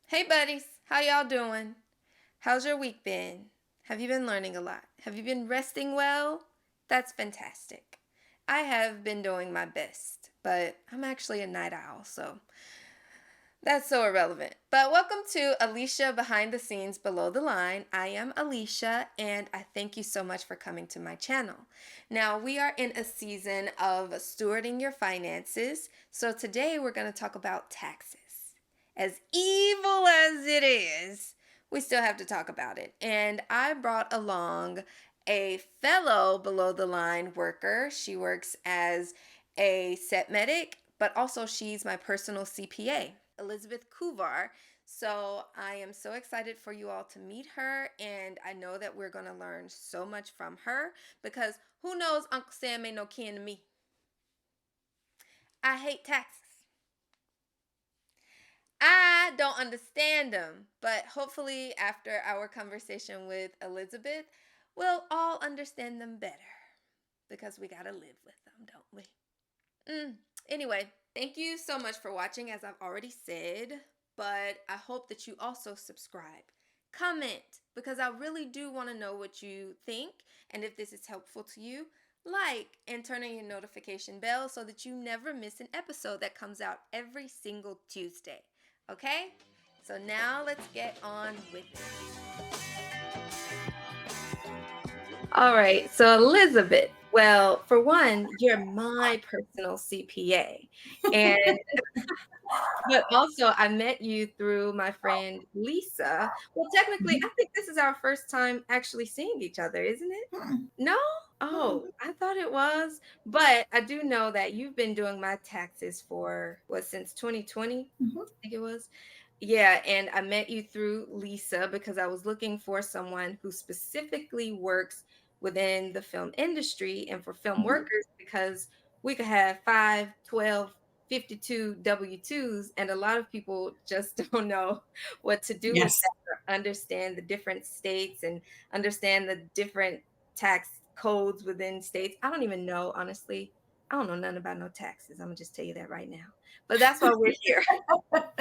Hey buddies, how y'all doing? How's your week been? Have you been learning a lot? Have you been resting well? That's fantastic. I have been doing my best, but I'm actually a night owl, so that's so irrelevant. But welcome to Alesha Behind the Scenes Below the Line. I am Alesha, and I thank you so much for coming to my channel. Now, we are in a season of stewarding your finances, so today we're going to talk about taxes. As evil as it is, we still have to talk about it. And I brought along a fellow below the line worker. She works as a set medic, but also she's my personal CPA, Elizabeth Kuvar. So I am so excited for you all to meet her, and I know that we're going to learn so much from her because who knows, Uncle Sam ain't no kin to me. I hate taxes. I don't understand them, but hopefully, after our conversation with Elizabeth, we'll all understand them better because we got to live with them, don't we? Anyway, thank you so much for watching, as I've already said, but I hope that you also subscribe. Comment, because I really do want to know what you think, and if this is helpful to you, like and turn on your notification bell so that you never miss an episode that comes out every single Tuesday. Okay? So now let's get on with it. All right, so Elizabeth, well, for one, you're my personal CPA. And but also I met you through my friend Lisa. Well, technically, I Mhm. think this is our first time actually seeing each other, isn't it? Mm-mm. No? Mm-mm. Oh, I thought it was. But I do know that you've been doing my taxes for what, since 2020? Mhm. I think it was. Yeah, and I met you through Lisa because I was looking for someone who specifically works within the film industry and for film Mhm. workers because we could have 5, 12, 52 W-2s, and a lot of people just don't know what to do with Yes. that or understand the different states and understand the different tax codes within states. I don't even know, honestly. I don't know nothing about no taxes. I'm gonna just tell you that right now. But that's why we're here. You're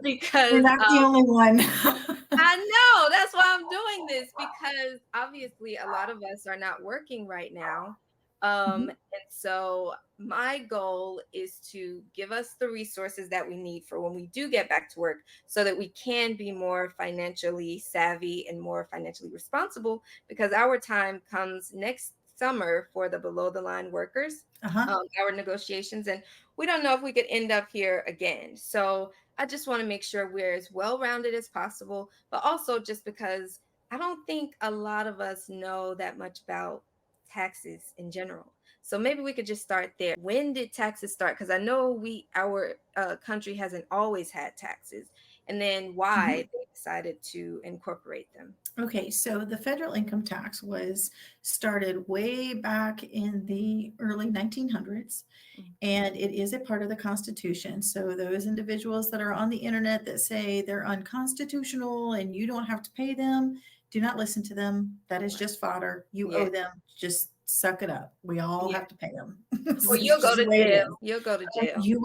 because not the only one. I know that's why I'm doing this, because obviously a lot of us are not working right now. Mhm. And so my goal is to give us the resources that we need for when we do get back to work so that we can be more financially savvy and more financially responsible, because our time comes next summer for the below the line workers, Uh-huh. our negotiations, and we don't know if we could end up here again. So I just want to make sure we're as well rounded as possible, but also just because I don't think a lot of us know that much about taxes in general. So maybe we could just start there. When did taxes start? Because I know our country hasn't always had taxes, and then why Mhm. they decided to incorporate them. Okay, so the federal income tax was started way back in the early 1900s, Mm. and it is a part of the Constitution. So those individuals that are on the internet that say they're unconstitutional and you don't have to pay them, do not listen to them. That is Right. just fodder. You Yeah. owe them. Just suck it up. We all Yeah. have to pay them. Or It's you'll go just the to way it jail. is. You'll go to jail. You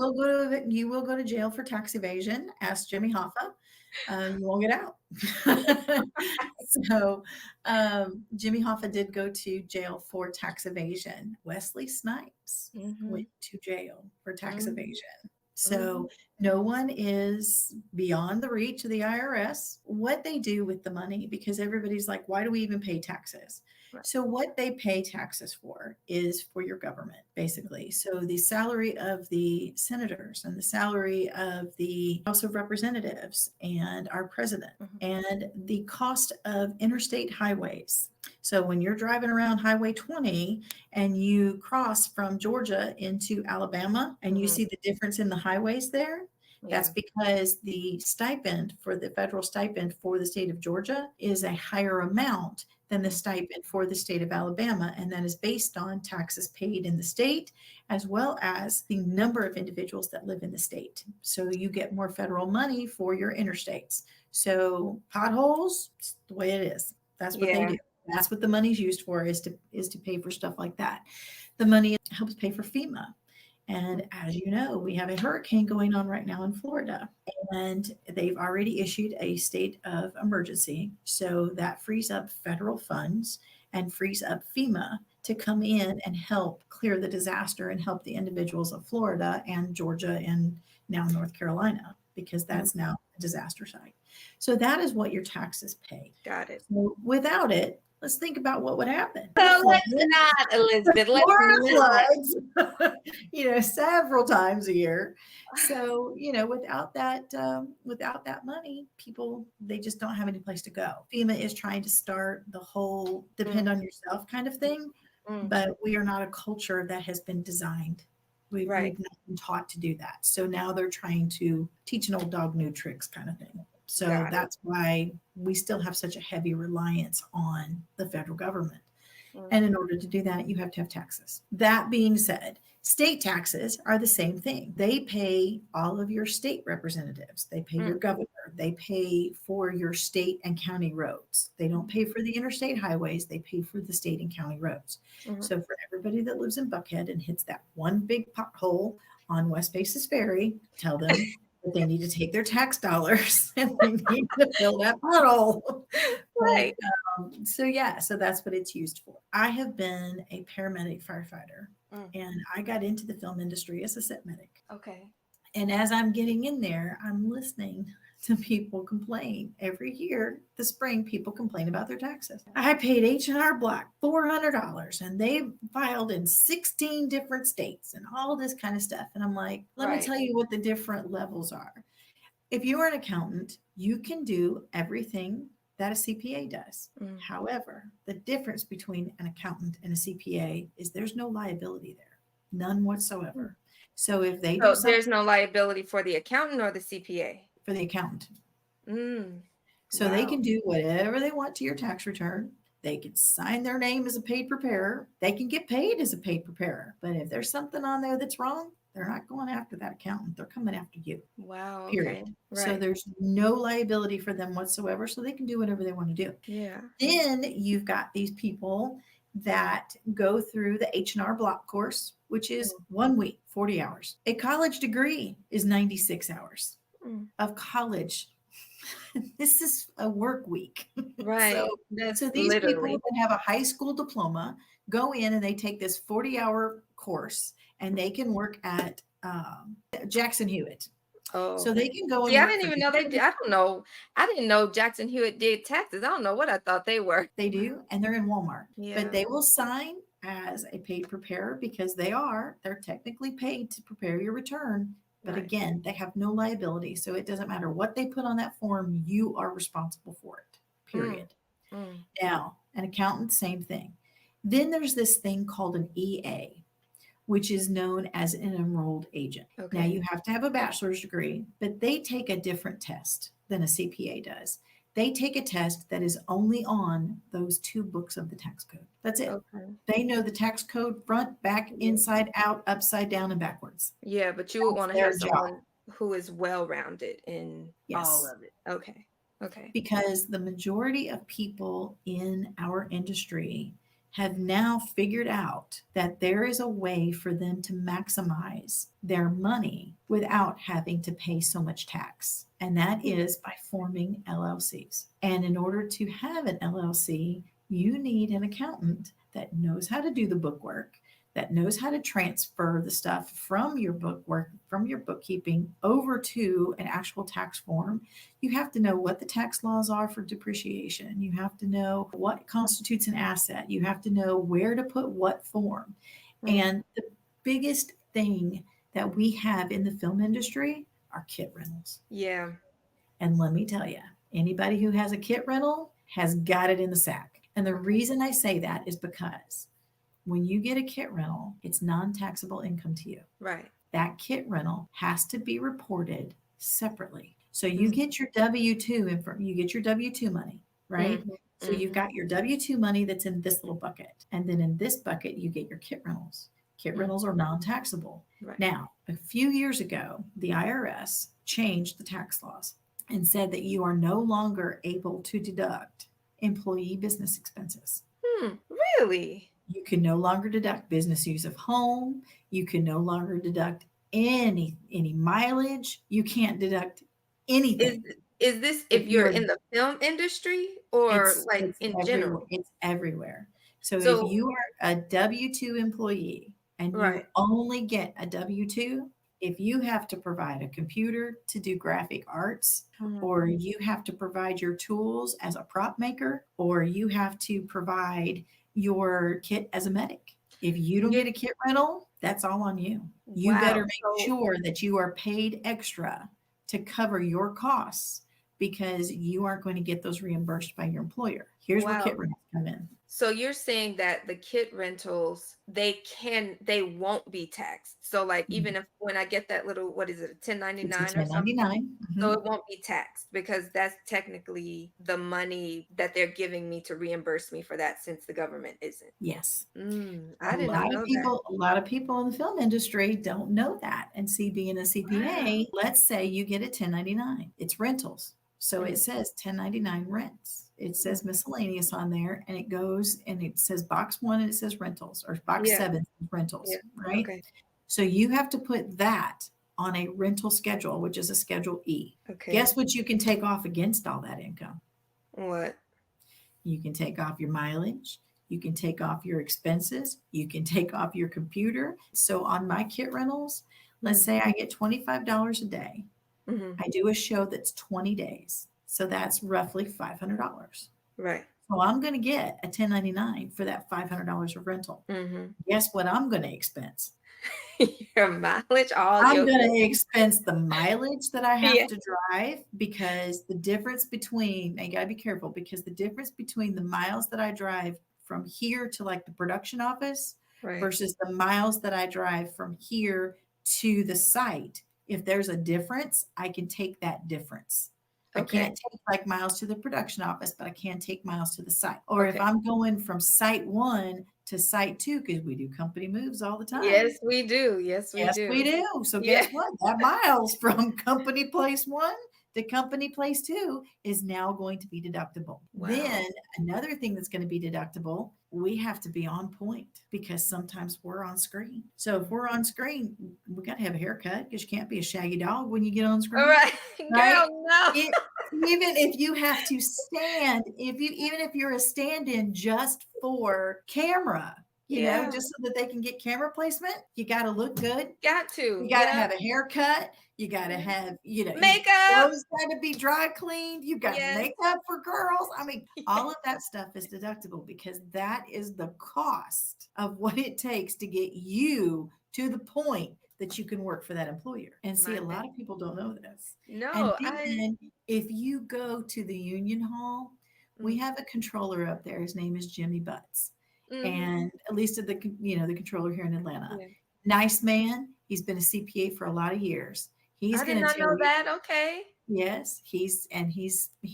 will go to jail for tax evasion. Ask Jimmy Hoffa. You won't get out. So Jimmy Hoffa did go to jail for tax evasion. Wesley Snipes went Hmm. to jail for tax Hmm. evasion. Hmm. So no one is beyond the reach of the IRS. What they do with the money, because everybody's like, why do we even pay taxes? Right. So what they pay taxes for is for your government, basically. So the salary of the senators and the salary of the House of Representatives and our president Hmm. and the cost of interstate highways. So when you're driving around Highway 20 and you cross from Georgia into Alabama and you Hmm. see the difference in the highways there, that's Yeah. because the stipend for the federal stipend for the state of Georgia is a higher amount than the stipend for the state of Alabama. And that is based on taxes paid in the state, as well as the number of individuals that live in the state. So you get more federal money for your interstates. So potholes, it's the way it is. That's what they Yeah. do. That's what the money's used for, is to pay for stuff like that. The money helps pay for FEMA. And as you know, we have a hurricane going on right now in Florida, and they've already issued a state of emergency. So that frees up federal funds and frees up FEMA to come in and help clear the disaster and help the individuals of Florida and Georgia and now North Carolina, because Mhm. that's now a disaster site. So that is what your taxes pay. Got it. So without it, let's think about what would happen. The So flood, let's not, the Elizabeth. Let's Florida not. floods, several times a year. So, without that money, people, they just don't have any place to go. FEMA is trying to start the whole depend Mm, on yourself kind of thing, mm, but we are not a culture that has been designed. right. We've not been taught to do that. So now they're trying to teach an old dog new tricks kind of thing. So Got it. that's why we still have such a heavy reliance on the federal government. Mm, And in order to do that, you have to have taxes. That being said, state taxes are the same thing. They pay all of your state representatives, they pay your mm, governor, they pay for your state and county roads. They don't pay for the interstate highways, they pay for the state and county roads. mhm. So for everybody that lives in Buckhead and hits that one big pothole on West Basis Ferry, tell them that they need to take their tax dollars and they need to fill that pothole. But Right. so yeah, so that's what it's used for. I have been a paramedic firefighter, Mm, and I got into the film industry as a set medic. okay. And as I'm getting in there, I'm listening to people complain. Every year, the spring, people complain about their taxes. I paid H&R Block $400, and they filed in 16 different states and all this kind of stuff. And I'm like, let me Right. tell you what the different levels are. If you are an accountant, you can do everything that a CPA does. Mm, However, the difference between an accountant and a CPA is there's no liability there, none mm. whatsoever. So if they do So something there's no liability for the accountant or the CPA. for the accountant, Mm, so they wow. can do whatever they want to your tax return. They can sign their name as a paid preparer. They can get paid as a paid preparer. But if there's something on there that's wrong, they're not going after that accountant. They're coming after you. Wow. Okay. Period. So Right. there's no liability for them whatsoever. So they can do whatever they want to do. Yeah. Then you've got these people that go through the H&R Block course, which is Mm, 1 week, 40 hours. A college degree is 96 hours mm. of college. This is a work week. so Right. so That's these people literally. that have a high school diploma go in and they take this 40-hour course, and they can work at Jackson Hewitt. Oh, So they okay. can go and See, I work didn't for even know they did. I don't know. I didn't know Jackson Hewitt did taxes. I don't know what I thought they were. they do, and they're in Walmart. But Yeah. they will sign as a paid preparer because they're technically paid to prepare your return. But Right. again, they have no liability. So it doesn't matter what they put on that form, you are responsible for it. Mm, Period. mm. Now, an accountant, same thing. Then there's this thing called an EA, which is known as an enrolled agent. Now, Okay. you have to have a bachelor's degree, but they take a different test than a CPA does. They take a test that is only on those two books of the tax code. That's it. Okay. They know the tax code front, back, Yeah. inside out, upside down, and backwards. Yeah, but you would That's want to have their job. someone who is well-rounded in all Yes. of it. Okay. Okay. Because the majority of people in our industry have now figured out that there is a way for them to maximize their money without having to pay so much tax. And that Mm, is by forming LLCs. And in order to have an LLC, you need an accountant that knows how to do the bookwork, that knows how to transfer the stuff from your bookwork, from your bookkeeping over to an actual tax form. You have to know what the tax laws are for depreciation. You have to know what constitutes an asset. You have to know where to put what form. mm. And the biggest thing that we have in the film industry are kit rentals. Yeah. And let me tell you, anybody who has a kit rental has got it in the sack. And the Okay. reason I say that is because when you get a kit rental, it's non taxable income to you. Right. That kit rental has to be reported separately. So you Mm, get your W-2 you get your W-2 money, right? mhm, So you've mhm, got your W-2 money that's in this little bucket. And then in this bucket, you get your kit rentals. Kit mm. rentals are non-taxable. Right. Now, a few years ago, the IRS changed the tax laws and said that you are no longer able to deduct employee business expenses. Hmm. Really? You can no longer deduct business use of home. You can no longer deduct any mileage. You can't deduct Is anything is this if if you you're are. in the film industry or like It's in everywhere. general? It's everywhere. So if So you are a W-2 employee and right. you only get a W-2, if you have to provide a computer to do graphic arts, Mhm. or you have to provide your tools as a prop maker, or you have to provide your kit as a medic. If you don't You get a kit rental, that's all on you. You wow. better make So sure that you are paid extra to cover your costs because you aren't going to get those reimbursed by your employer. Here's where wow. kit rentals come in. So you're saying that the kit rentals, they won't be taxed. So like even if when I get that little, what is it, a It's a 1099 or something? 1099. So it won't be taxed because that's technically the money that they're giving me to reimburse me for that since the government isn't. Yes. I did not know that. A lot of people in the film industry don't know that. And see, being a Wow. CPA, let's say you get a 1099. It's rentals. So it Mhm, says 1099 rents. It says mhm. miscellaneous on there and it goes and it says box one and it says rentals, or box Yeah, seven says yeah. rentals, right? Okay, So you have to put that on a rental schedule, which is a Schedule E. Guess okay. what you can take off against all that income? What? You can take off your mileage. You can take off your expenses. You can take off your computer. So on my kit rentals, let's Mhm, say I get $25 a day. mhm. I do a show that's 20 days. So that's roughly $500. Right. So I'm going to get a 1099 for that $500 of rental. Mhm. Guess what I'm going to expense? Your mileage, all I'm your gonna expense the mileage that I have yeah, to drive, because the difference between, I gotta be careful, because the difference between the miles that I drive from here to like the production office right. versus the miles that I drive from here to the site, if there's a difference, I can take that difference. I Okay, can't take like miles to the production office, but I can take miles to the site. Or if okay. I'm going from site one to site two, because we do company moves all the time. Yes, we do. Yes, we Yes, we do. do. So Yeah. guess what? That miles from company place one to company place two is now going to be deductible. Wow. Then another thing that's going to be deductible, we have to be on point because sometimes we're on screen. So if we're on screen, we got to have a haircut because you can't be a shaggy dog when you get on All screen, right. right? Girl, no. It, even if you have to stand, even if you're a stand-in just for camera, Yeah. just so that they can get camera placement, you got to look good. Got to. You got to Yeah. have a haircut. You got to Mhm. have, Makeup. clothes got to be dry cleaned. You got Yes. makeup for girls. I mean, all of that stuff is deductible because that is the cost of what it takes to get you to the point that you can work for that employer. And see, My a lot goodness. of people don't know this. And No, I then if you go to the union hall, we mm, have a controller up there. His name is Jimmy Butts. mhm. And at least at the controller here in Atlanta. Yeah. Nice man. He's been a CPA for a lot of years. He's I did going to not tell know you, that. Okay. yes, he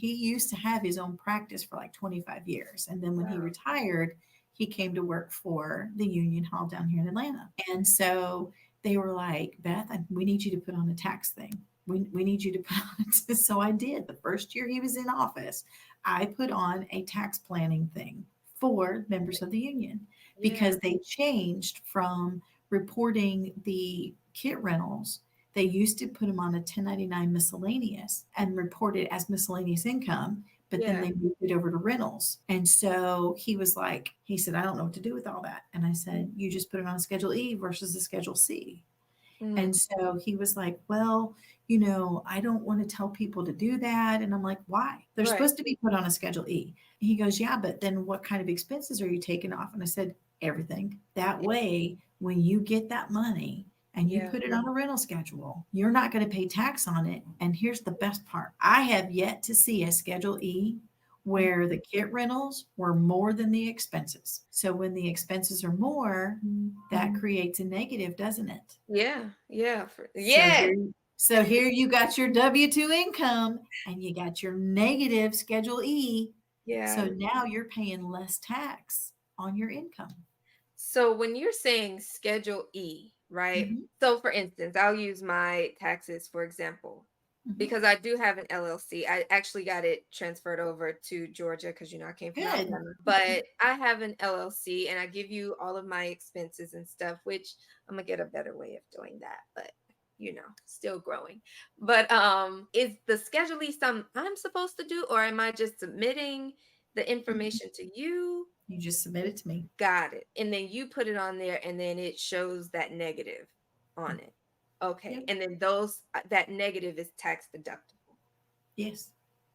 used to have his own practice for like 25 years. And then when he Wow. retired, he came to work for the union hall down here in Atlanta. And so they were like, Beth, we need you to put on a tax thing. We need you to put on it. So I did. The first year he was in office, I put on a tax planning thing for members of the union Yeah. because they changed from reporting the kit rentals. They used to put them on a 1099 miscellaneous and report it as miscellaneous income, but then Yeah. they moved it over to rentals. And so he was like, he said, I don't know what to do with all that. And I said, you just put it on Schedule E versus a Schedule C. And Mhm. so he was like, well, I don't want to tell people to do that. And I'm like, why? They're Right. supposed to be put on a Schedule E. And he goes, yeah, but then what kind of expenses are you taking off? And I said, everything. That way, when you get that money and you Yeah. put it on a rental schedule, you're not going to pay tax on it. And here's the best part, I have yet to see a Schedule E Mm. where the kit rentals were more than the expenses. So when the expenses are more, that creates a negative, doesn't it? Yeah. Yeah. So Yes. here you got your W-2 income and you got your negative Schedule E. So Yeah. now you're paying less tax on your income. So when you're saying Schedule E, right? Mhm. So for instance, I'll use my taxes for example. Mhm. because I do have an LLC. I actually got it transferred over to Georgia because I came from Good. Alabama. But I have an LLC and I give you all of my expenses and stuff, which I'm gonna get a better way of doing that. But still growing. But is the scheduling something I'm supposed to do, or am I just submitting the Mhm. information to you? You just submit it to me. Got it. And then you put it on there and then it shows that negative on Mm. it. Okay. Yep. And then that negative is tax deductible. Yes.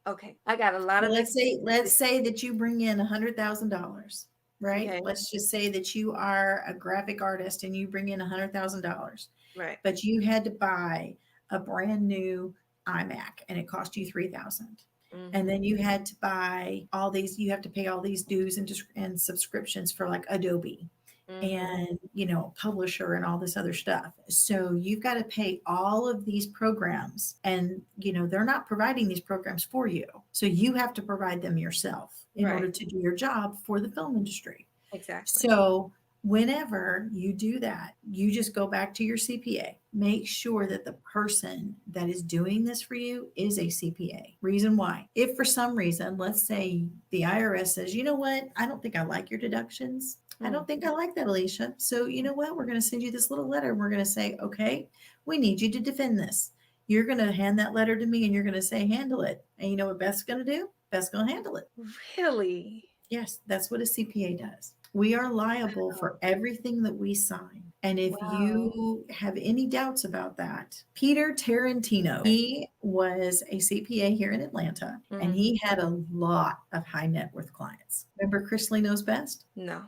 Okay. I got a lot Well, of let's expenses. say that you bring in $100,000, right? Okay. Let's just say that you are a graphic artist and you bring in $100,000, Right. but you had to buy a brand new iMac and it cost you 3,000. And Mm-hmm. then you had to buy all these, you have to pay all these dues and subscriptions for like Adobe Mm-hmm. and publisher and all this other stuff. So you've got to pay all of these programs, and they're not providing these programs for you, so you have to provide them yourself in order Right. to do your job for the film industry. Exactly. So whenever you do that, you just go back to your CPA. Make sure that the person that is doing this for you is a CPA. Reason why: if for some reason, let's say the IRS says, you know what, I don't think I like your deductions. I Mm. don't think I like that, Alicia. So, you know what? We're going to send you this little letter. And we're going to say, okay, we need you to defend this. You're going to hand that letter to me and you're going to say, handle it. And you know what Beth's going to do? Beth's going to handle it. Really? Yes, that's what a CPA does. We are liable Wow. for everything that we sign. And if Wow. you have any doubts about that, Peter Tarantino, he was a CPA here in Atlanta and Mm. he had a lot of high net worth clients. Remember Chris Lee Knows Best? No.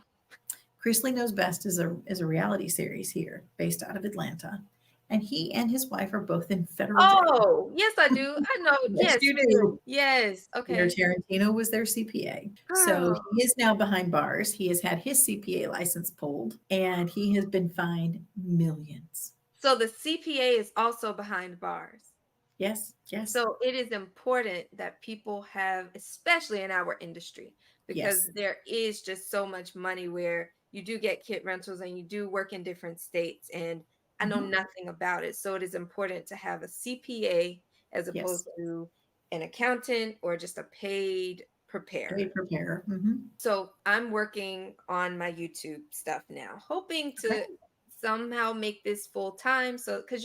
Chris Lee Knows Best is a reality series here based out of Atlanta. And he and his wife are both in federal jail. Oh, yes, I do. I know. Yes, Yes, you yes, yes. do. Yes. Peter Okay. Tarantino was their CPA. So Girl. he is now behind bars. He has had his CPA license pulled and he has been fined millions. So the CPA is also behind bars. Yes, yes, So it is important that people have, especially in our industry, because yes. there is just so much money where you do get kit rentals and you do work in different states. And I know Mhm. nothing about it. So it is important to have a CPA as opposed Yes. to an accountant or just a paid Paid preparer. preparer. Mhm. So I'm working on my YouTube stuff now, hoping Okay. to somehow make this full time. So, because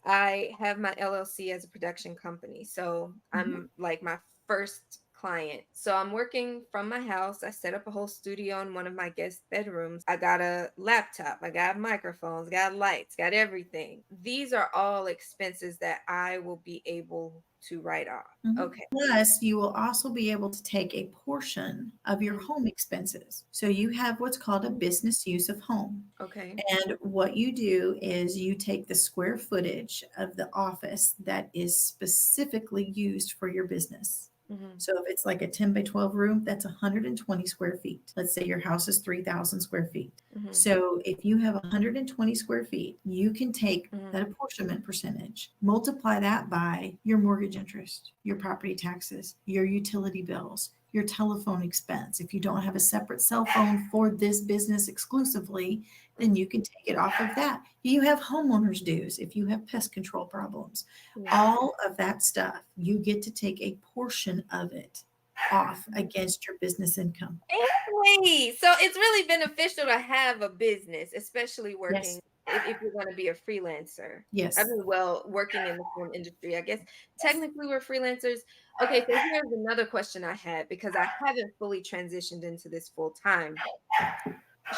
I have my LLC as a production company. So Mhm. I'm like my first client. So I'm working from my house. I set up a whole studio in one of my guest bedrooms. I got a laptop, I got microphones, got lights, got everything. These are all expenses that I will be able to write off. Mhm. Okay. Plus, you will also be able to take a portion of your Mm, home expenses. So you have what's called a mm, business use of home. okay. And what you do is you take the square footage of the office that is specifically used for your business. Hmm. So if it's like a 10 by 12 room, that's 120 square feet. Let's say your house is 3,000 square feet. Hmm. So if you have 120 square feet, you can take Hmm. that apportionment percentage, multiply that by your mortgage interest, your property taxes, your utility bills, your telephone expense. If you don't have a separate cell phone for this business exclusively, then you can take it off of that. You have homeowners dues if you have pest control problems. Yeah. All of that stuff, you get to take a portion of it off against your business income. Exactly. So it's really beneficial to have a business, especially working Yes, if you're going to be a freelancer. I yes. mean, well, working in the film industry, I guess technically we're freelancers. Okay, so here's another question I had because I haven't fully transitioned into this full time.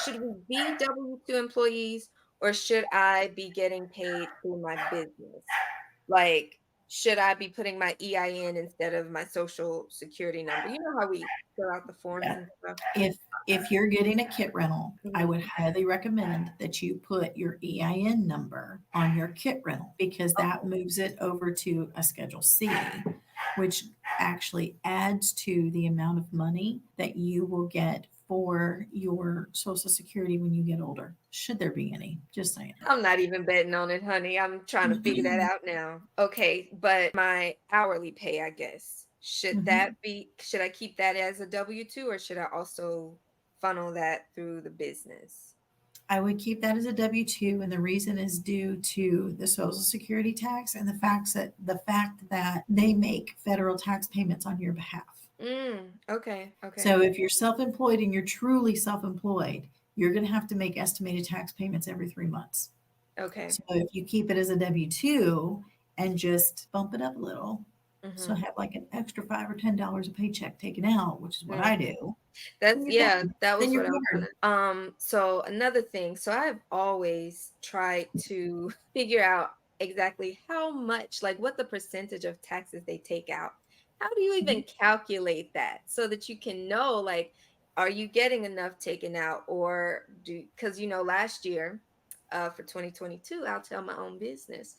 Should we be W-2 employees or should I be getting paid through my business? Like, should I be putting my EIN instead of my social security number? You know how we fill out the forms Yeah. and stuff? If you're getting a kit rental, I Mhm. would highly recommend that you put your EIN number on your kit rental because that Okay. moves it over to a Schedule C, which actually adds to the amount of money that you will get for your Social Security when you get older. Should there be any? Just saying. I'm not even betting on it, honey. I'm trying to figure that Mhm. out now. Okay, but my hourly pay, I guess, Mhm. should I keep that as a W-2 or should I also funnel that through the business? I would keep that as a W-2, and the reason is due to the Social Security tax and the fact that they make federal tax payments on your behalf. Okay, okay, So if you're self-employed and you're truly self-employed, you're going to have to make estimated tax payments every 3 months. okay. So if you keep it as a W-2 and just bump it up a little, so Mhm. have like an extra $5 or $10 a paycheck taken out, which is what I Mhm. do, then That's you're yeah, done. that Then was you're what I was covered. gonna so another thing, so I've always tried to figure out exactly how much, like what the percentage of taxes they take out. How do you Mhm. even calculate that so that you can know, like, are you getting enough taken out, or do because last year, for 2022, I'll tell my own business.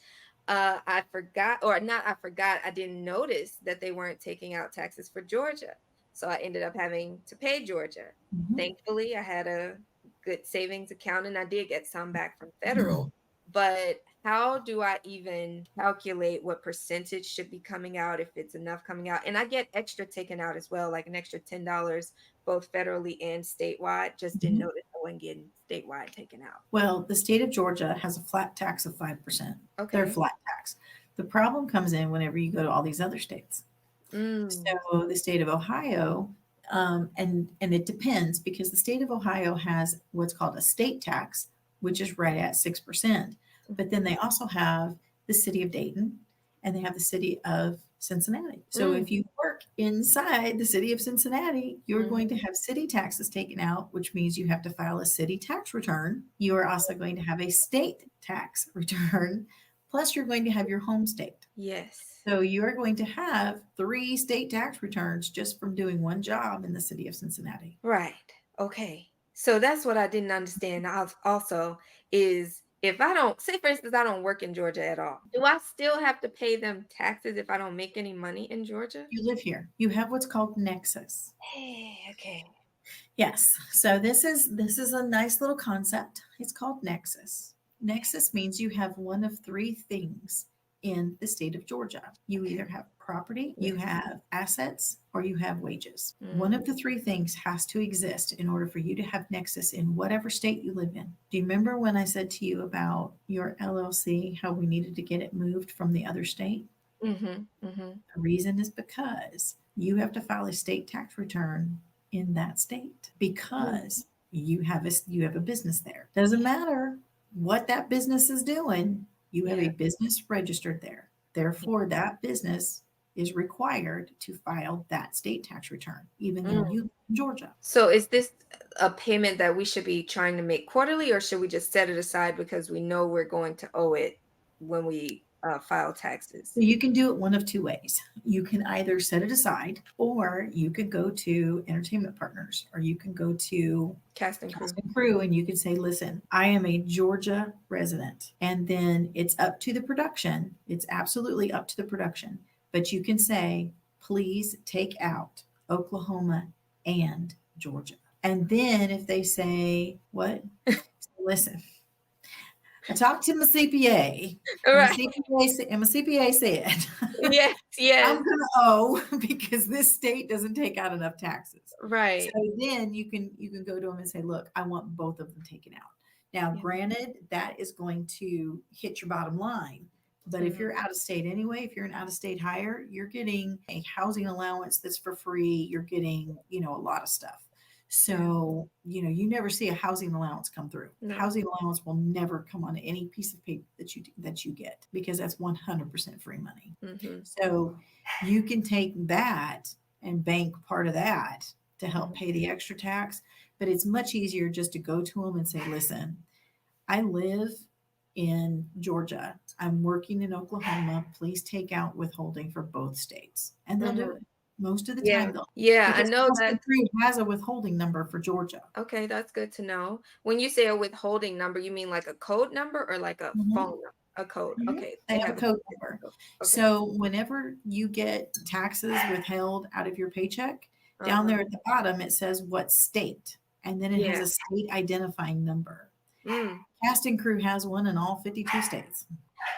I forgot, or not I forgot, I didn't notice that they weren't taking out taxes for Georgia. So I ended up having to pay Georgia. Mhm. Thankfully, I had a good savings account and I did get some back from federal. But how do I even calculate what percentage should be coming out if it's enough coming out? And I get extra taken out as well, like an extra $10 both federally and statewide. Just didn't Mhm. notice I wasn't getting statewide taken out. Well, the state of Georgia has a flat tax of 5%. They're Okay. flat tax. The problem comes in whenever you go to all these other states. Mm. So the state of Ohio, and it depends because the state of Ohio has what's called a state tax, which is right at 6%. But then they also have the city of Dayton and they have the city of Cincinnati. So Mm. if you work inside the city of Cincinnati, you're going to Mhm. have city taxes taken out, which means you have to file a city tax return. You are also going to have a state tax return, plus you're going to have your home state. Yes. So you're going to have 3 state tax returns just from doing one job in the city of Cincinnati. Right. Okay. So that's what I didn't understand also is if I don't say for instance I don't work in Georgia at all. Do I still have to pay them taxes if I don't make any money in Georgia? You live here. You have what's called nexus. Hey, okay. Yes. So this is a nice little concept. It's called nexus. Nexus means you have one of 3 things in the state of Georgia. You Okay. either have property, you Yeah. have assets, or you have wages. One Mm. of the 3 things has to exist in order for you to have nexus in whatever state you live in. Do you remember when I said to you about your LLC, how we needed to get it moved from the other state? Mhm. Mhm. The reason is because you have to file a state tax return in that state Mm. because you have a business there. Doesn't matter what that business is doing, you have a Yeah. business registered there. Therefore, that business is required to file that state tax return, even though Mm. you live in Georgia. So is this a payment that we should be trying to make quarterly, or should we just set it aside because we know we're going to owe it when we file taxes? So you can do it one of 2 ways. You can either set it aside, or you could go to entertainment partners, or you can go to Cast and cast crew. and crew and you can say, listen, I am a Georgia resident. And then it's up to the production. It's absolutely up to the production. But you can say, please take out Oklahoma and Georgia. And then if they say, what? Listen, I talked to my CPA, All and my right. CPA said, Yes, I'm yes. gonna owe because this state doesn't take out enough taxes. So Right. then you can go to them and say, look, I want both of them taken out. Now, Yeah. granted, that is going to hit your bottom line. But if Mhm. you're out of state anyway, if you're an out of state hire, you're getting a housing allowance that's for free. You're getting, a lot of stuff. Yeah. So, you never see a housing allowance come through. No. Housing allowance will never come on any piece of paper that you get because that's 100% free money. Mhm. So you can take that and bank part of that to help Mhm. pay the extra tax. But it's much easier just to go to them and say, listen, I live in Georgia. I'm working in Oklahoma. Please take out withholding for both states. And they'll do Mhm. it. Most of the Yeah. time they'll Yeah, I because know Cast that. and Crew has a withholding number for Georgia. Okay, that's good to know. When you say a withholding number, you mean like a code number or like a phone Mhm. number? A code. Mhm. Okay, They they have a have a code specific number. code. Okay. So whenever you get taxes withheld out of your paycheck, down Uh-huh. there at the bottom, it says what state, and then it has Yeah. a state identifying number. Mm. Cast and Crew has one in all 52 states.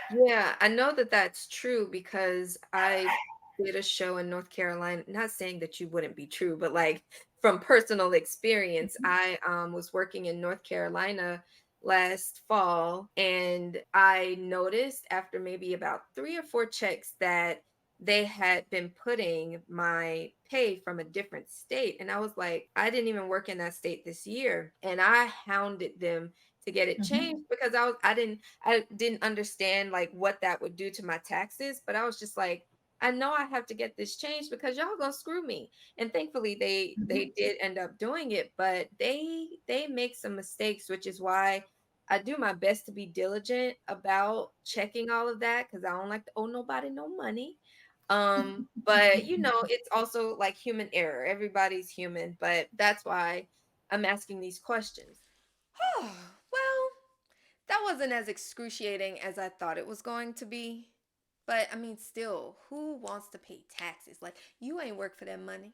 Yeah, I know that that's true because I did a show in North Carolina. Not saying that you wouldn't be true, but like from personal experience, I was working in North Carolina last fall, and I noticed after maybe about 3 or 4 checks that they had been putting my pay from a different state. And I was like, I didn't even work in that state this year. And I hounded them to get it Mhm. changed because I didn't understand like what that would do to my taxes. But I was just like, I know I have to get this changed because y'all gonna screw me. And thankfully they Mhm. did end up doing it, but they make some mistakes, which is why I do my best to be diligent about checking all of that because I don't like to owe nobody no money. But it's also like human error. Everybody's human, but that's why I'm asking these questions. Well, that wasn't as excruciating as I thought it was going to be. But I mean, still, who wants to pay taxes? Like, you ain't work for that money.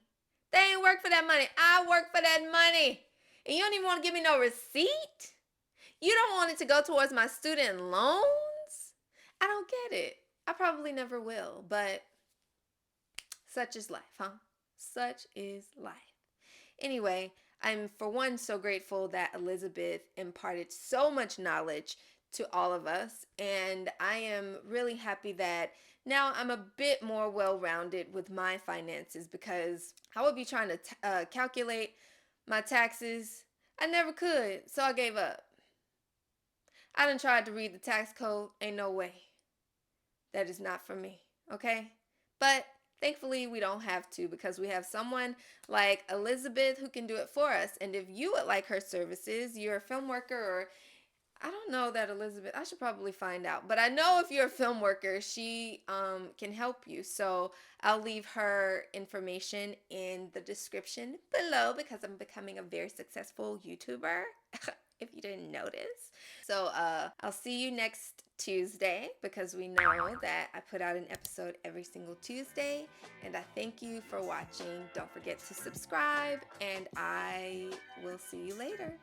They ain't work for that money. I work for that money. And you don't even want to give me no receipt? You don't want it to go towards my student loans? I don't get it. I probably never will, but such is life, huh? Such is life. Anyway, I'm for one so grateful that Elizabeth imparted so much knowledge to all of us, and I am really happy that now I'm a bit more well rounded with my finances because I would be trying to calculate my taxes. I never could, so I gave up. I done tried to read the tax code, ain't no way. That is not for me, okay? But thankfully, we don't have to because we have someone like Elizabeth who can do it for us. And if you would like her services, you're a film worker, or I don't know that Elizabeth, I should probably find out. But I know if you're a film worker, she can help you. So I'll leave her information in the description below because I'm becoming a very successful YouTuber. If you didn't notice. So I'll see you next Tuesday because we know that I put out an episode every single Tuesday. And I thank you for watching. Don't forget to subscribe, and I will see you later.